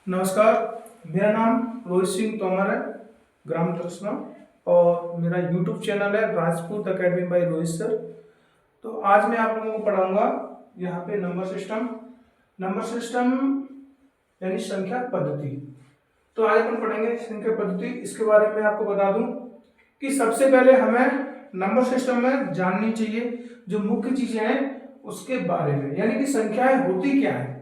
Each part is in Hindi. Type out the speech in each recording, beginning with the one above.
नमस्कार। मेरा नाम रोहित सिंह तोमर है, ग्राम तरसना, और मेरा यूट्यूब चैनल है Rajput academy by Rohit sir. तो आज मैं आप लोगों को पढ़ाऊंगा यहाँ पे नंबर सिस्टम यानी संख्या पद्धति। तो आज अपन पढ़ेंगे संख्या पद्धति। इसके बारे में आपको बता दूं कि सबसे पहले हमें नंबर सिस्टम में जाननी चाहिए जो मुख्य चीजें हैं उसके बारे में, यानी कि संख्याएं होती क्या है।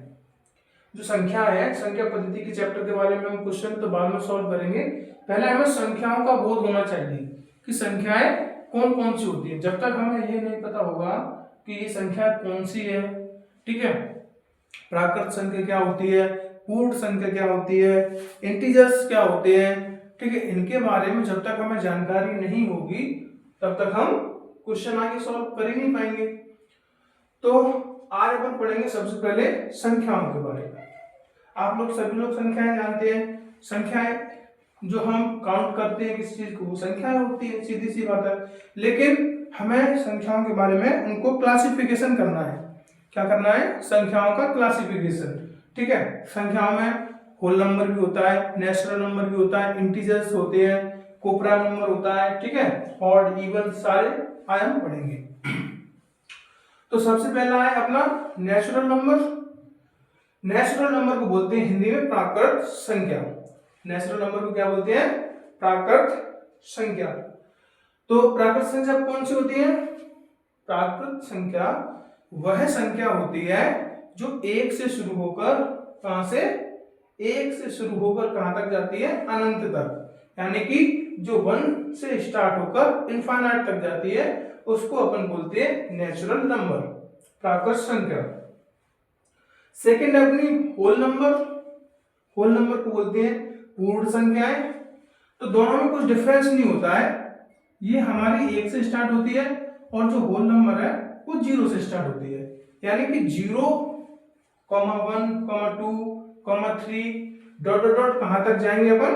जो संख्या है, संख्या पद्धति के चैप्टर के बारे में हम क्वेश्चन तो बाद में सॉल्व करेंगे। पहले हमें संख्याओं का बोध होना चाहिए कि संख्याएं कौन कौन सी होती है। जब तक हमें ये नहीं पता होगा कि ये संख्या कौन सी है, ठीक है, प्राकृत संख्या क्या होती है, पूर्ण संख्या क्या होती है, इंटीजर्स क्या होते हैं, ठीक है, इनके बारे में जब तक हमें जानकारी नहीं होगी तब तक हम क्वेश्चन आगे सॉल्व कर ही नहीं पाएंगे। तो आज अपन पढ़ेंगे सबसे पहले संख्याओं के बारे में। आप लोग सभी लोग संख्याएं जानते हैं। संख्याएं जो हम काउंट करते हैं किसी चीज को, वो संख्याएं होती है, सीधी सी बात है। लेकिन हमें संख्याओं के बारे में उनको क्लासिफिकेशन करना है। क्या करना है? संख्याओं का क्लासिफिकेशन, ठीक है। संख्याओं में होल नंबर भी होता है, नेचुरल नंबर भी होता है, इंटीजर्स होते हैं, कोप्राइम नंबर होता है, ठीक है, ऑड इवन सारे आज हम पढ़ेंगे। तो सबसे पहला है अपना नेचुरल नंबर। नेचुरल नंबर को बोलते हैं हिंदी में प्राकृत संख्या। नेचुरल नंबर को क्या बोलते हैं? प्राकृत संख्या। तो प्राकृत संख्या कौन सी होती है? प्राकृत संख्या वह संख्या होती है जो एक से शुरू होकर कहां से, एक से शुरू होकर कहां तक जाती है? अनंत तक। यानी कि जो 1 से स्टार्ट होकर इनफाइनाइट तक जाती है उसको अपन बोलते हैं नेचुरल नंबर, प्राकृत संख्या। सेकंड है अपनी होल नंबर। होल नंबर को बोलते हैं पूर्ण संख्याएं। तो दोनों में कुछ डिफरेंस नहीं होता है। ये हमारी 1 से स्टार्ट होती है और जो होल नंबर है वो 0 से स्टार्ट होती है। यानी कि 0, 1, 2, 3 डॉट डॉट डॉट कहां तक जाएंगे अपन?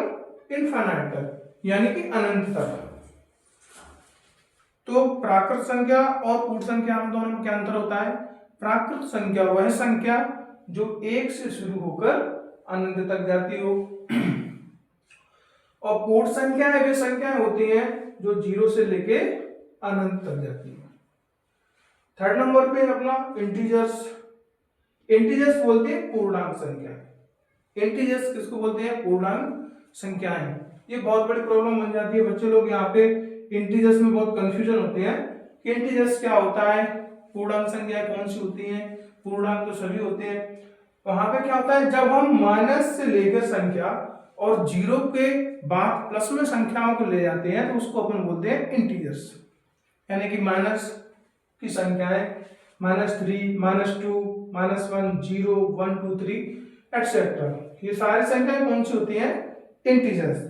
इनफाइनाइट तक, यानी कि अनंत तक। तो प्राकृत संख्या और पूर्ण संख्या में दोनों में क्या अंतर होता है? प्राकृत संख्या वह संख्या जो 1 से शुरू होकर अनंत तक जाती हो, और पूर्ण संख्या वे संख्याएं होती हैं जो 0 से लेके अनंत तक जाती है। थर्ड नंबर पे अपना इंटीजर्स। इंटीजर्स बोलते हैं पूर्णांक संख्या। इंटीजर्स किसको बोलते हैं? पूर्णांक संख्याएं। ये बहुत बड़ी प्रॉब्लम बन जाती है बच्चे लोग, यहाँ पे इंटीजर्स में बहुत कंफ्यूजन होते हैं कि इंटीजर्स क्या होता है, पूर्णांक संख्या कौन सी होती है। पूर्णांक तो सभी होते हैं। वहां पे क्या होता है, जब हम माइनस से लेकर संख्या और 0 के बाद प्लस में संख्याओं को ले जाते हैं तो उसको अपन बोलते हैं इंटीजर्स। यानी कि माइनस की संख्याएं -3, -2, -1, 0, 1, 2, 3 एटसेट्रा, ये सारी संख्याएं कौन सी होती हैं? इंटीजर्स।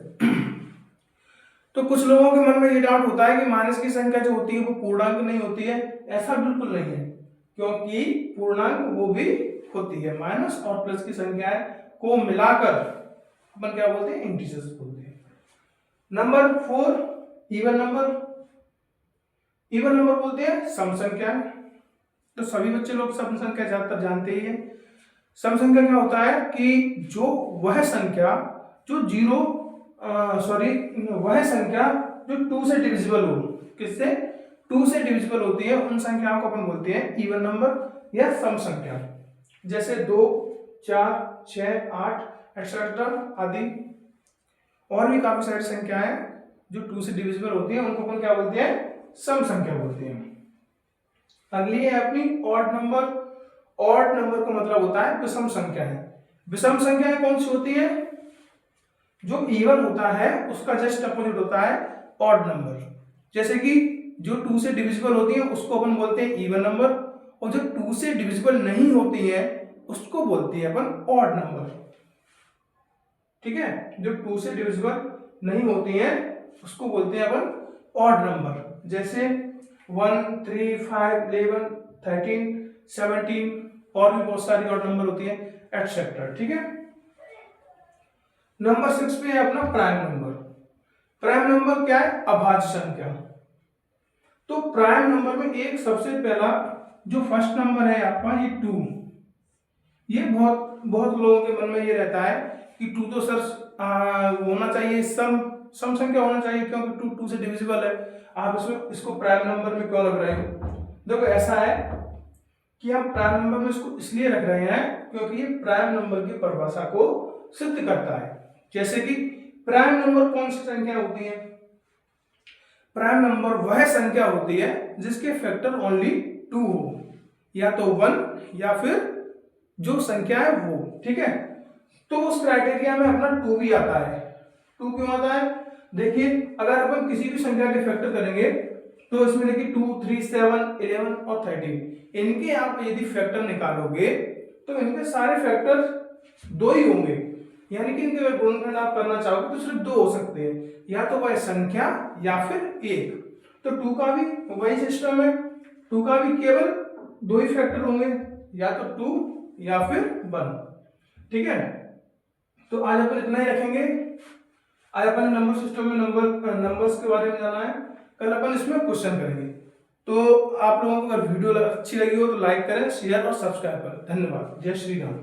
तो कुछ लोगों के मन में ये डाउट होता है कि माइनस की संख्या जो होती है वो पूर्णांक नहीं होती है। ऐसा बिल्कुल नहीं है, क्योंकि पूर्णांक वो भी होती है। माइनस और प्लस की संख्याएं को मिलाकर अपन क्या बोलते हैं? इंटीजर्स बोलते हैं। Number 4 even number. Even number बोलते हैं सम संख्या। तो सभी बच्चे लोग सम संख्या ज्यादातर जानते ही है। सम संख्या क्या होता है कि जो वह संख्या जो वह संख्या जो 2 से डिविजिबल हो। किससे? 2 से डिविजिबल होती है, उन संख्याओं को अपन बोलते हैं इवन नंबर या सम संख्या। जैसे 2, 4, 6, 8 एक्सेट्रा आदि। और भी काफी सारी संख्याएं जो 2 से डिविजिबल होती हैं उनको अपन क्या बोलते हैं? सम संख्या बोलते हैं। अगली है अपनी ऑड नंबर। ऑड नंबर का मतलब होता है विषम संख्याएं। विषम संख्याएं कौन सी होती है? जो इवन होता है उसका जस्ट अपोजिट होता है ऑड नंबर। जैसे कि जो 2 से डिविजिबल होती है उसको अपन बोलते हैं इवन नंबर, और जो 2 से डिविजिबल नहीं होती है उसको बोलते हैं अपन ऑड नंबर। ठीक है, जो 2 से डिविजिबल नहीं होती है उसको बोलते हैं अपन ऑड नंबर। जैसे 1, 3, 5, 11, 13, 17 और भी बहुत सारी ऑड नंबर होती है एटसेट्रा। ठीक है। नंबर 6 पे है अपना प्राइम नंबर। प्राइम नंबर क्या है? अभाज्य संख्या। तो प्राइम नंबर में एक सबसे पहला जो फर्स्ट नंबर है आपका ये 2। ये बहुत लोगों के मन में ये रहता है कि 2 तो सर होना चाहिए, सम संख्या होना चाहिए क्योंकि 2 2 से डिविजिबल है। आप इसको प्राइम नंबर में क्यों रख रहे हो? देखो ऐसा है कि हम प्राइम नंबर में इसको इसलिए रख रहे हैं क्योंकि ये प्राइम नंबर की परिभाषा को सिद्ध करता है। जैसे कि प्राइम नंबर कौन सी संख्या होती है? प्राइम नंबर वह संख्या होती है जिसके फैक्टर ओनली 2 हो, या तो 1 या फिर जो संख्या है वो, ठीक है। तो उस क्राइटेरिया में अपना 2 भी आता है। 2 क्यों आता है? देखिए अगर अपन किसी भी संख्या के फैक्टर करेंगे तो इसमें देखिए 2, 3, 7, 11 और 13, इनके आप यदि फैक्टर निकालोगे तो इनके सारे फैक्टर 2 ही होंगे, यानी कि इनके गुणनखंड आप करना चाहोगे तो सिर्फ 2 हो सकते हैं, या तो वह संख्या या फिर 1। तो 2 का भी वही सिस्टम है, 2 का भी केवल 2 ही फैक्टर होंगे, या तो 2 या फिर 1, ठीक है। तो आज अपन इतना ही रखेंगे। आज अपन नंबर सिस्टम में नंबर्स के बारे में जाना है, कल अपन इसमें क्वेश्चन करेंगे। तो आप लोगों को अगर वीडियो अच्छी लगी हो तो लाइक करें, शेयर और सब्सक्राइब करें। धन्यवाद। जय श्री राम।